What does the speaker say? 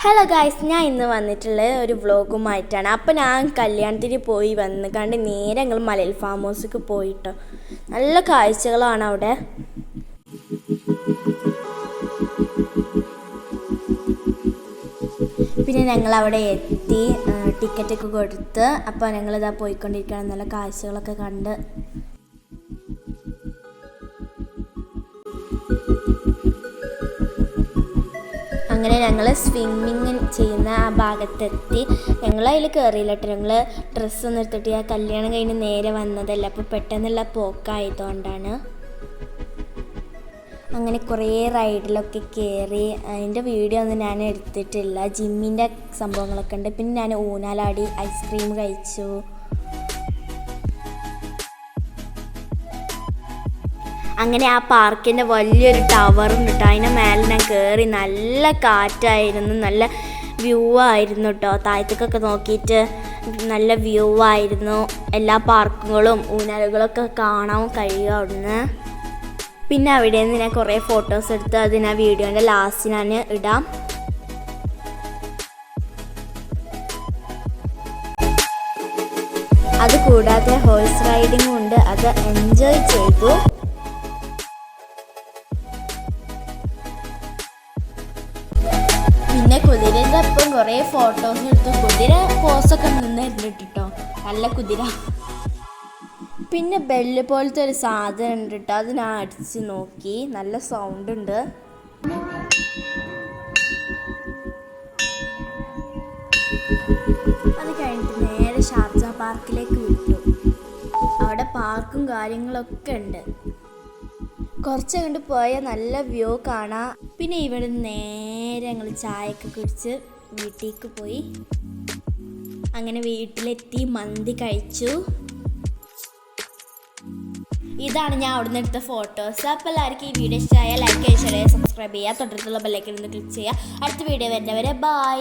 Hello guys, ഞാൻ ഇന്ന് വന്നിട്ടുള്ള ഒരു വ്ളോഗുമായിട്ടാണ്. അപ്പോൾ ഞാൻ കല്യാണത്തിന് പോയി വന്ന് കണ്ട് നേരെ ഞങ്ങൾ മലയിൽ ഫാം ഹൗസിലേക്ക് പോയിട്ടോ. നല്ല കാഴ്ചകളാണ് അവിടെ. പിന്നെ ഞങ്ങൾ അവിടെ എത്തി ടിക്കറ്റൊക്കെ കൊടുത്ത് അപ്പോൾ ഞങ്ങളിതാ പോയിക്കൊണ്ടിരിക്കുകയാണ്. നല്ല കാഴ്ചകളൊക്കെ കണ്ട് അങ്ങനെ ഞങ്ങൾ സ്വിമ്മിങ് ചെയ്യുന്ന ആ ഭാഗത്തെത്തി. ഞങ്ങൾ അതിൽ കയറിയില്ലട്ടോ. ഞങ്ങൾ ഡ്രസ്സൊന്നും എടുത്തിട്ട് ആ കല്യാണം കഴിഞ്ഞ് നേരെ വന്നതല്ല, അപ്പോൾ പെട്ടെന്നുള്ള പോക്കായതുകൊണ്ടാണ്. അങ്ങനെ കുറേ റൈഡിലൊക്കെ കയറി. അതിൻ്റെ വീഡിയോ ഒന്നും ഞാൻ എടുത്തിട്ടില്ല. ജിമ്മിൻ്റെ സംഭവങ്ങളൊക്കെ ഉണ്ട്. പിന്നെ ഞാൻ ഊഞ്ഞാലാടി ഐസ്ക്രീം കഴിച്ചു. അങ്ങനെ ആ പാർക്കിൻ്റെ വലിയൊരു ടവറുണ്ട് കേട്ടോ. അതിൻ്റെ മേലെ ഞാൻ കയറി. നല്ല കാറ്റായിരുന്നു, നല്ല വ്യൂ ആയിരുന്നു കേട്ടോ. താഴത്തേക്കൊക്കെ നോക്കിയിട്ട് നല്ല വ്യൂ ആയിരുന്നു. എല്ലാ പാർക്കുകളും ഊഞ്ഞാലുകളൊക്കെ കാണാൻ കഴിയും അവിടുന്ന്. പിന്നെ അവിടെ നിന്ന് ഞാൻ കുറേ ഫോട്ടോസ് എടുത്ത് അത് ഞാൻ വീഡിയോൻ്റെ ലാസ്റ്റ് ഞാൻ ഇടാം. അത് കൂടാതെ ഹോഴ്സ് റൈഡിങ്ങും ഉണ്ട്. അത് എൻജോയ് ചെയ്തു. പിന്നെ കുതിരൻ്റെ ഒപ്പം കുറേ ഫോട്ടോസ് എടുത്തു. കുതിര പോസൊക്കെ നിന്നിരുന്നു കേട്ടോ. നല്ല കുതിര. പിന്നെ ബെല്ല് പോലത്തെ ഒരു സാധനം ഉണ്ട് കേട്ടോ. അത് ഞാൻ അടിച്ച് നോക്കി. നല്ല സൗണ്ട് ഉണ്ട്. അത് കഴിഞ്ഞിട്ട് നേരെ ഷാർജ പാർക്കിലേക്ക് വിട്ടു. അവിടെ പാർക്കും കാര്യങ്ങളൊക്കെ ഉണ്ട്. കുറച്ച് കണ്ട് പോയാൽ നല്ല വ്യൂ കാണാം. പിന്നെ ഇവിടെ നേരെ ഞങ്ങൾ ചായയൊക്കെ കുടിച്ച് വീട്ടിലേക്ക് പോയി. അങ്ങനെ വീട്ടിലെത്തി മന്തി കഴിച്ചു. ഇതാണ് ഞാൻ അവിടെ നിന്ന് എടുത്ത ഫോട്ടോസ്. അപ്പോൾ എല്ലാവർക്കും ഈ വീഡിയോ ഇഷ്ടമായാൽ ലൈക്ക് ചെയ്യുക, ഷെയർ ചെയ്യുക, സബ്സ്ക്രൈബ് ചെയ്യുക, തൊട്ടടുത്തുള്ള ബെല്ലൈക്കൺ ഒന്ന് ക്ലിക്ക് ചെയ്യുക. അടുത്ത വീഡിയോ വരുന്നവരെ ബൈ.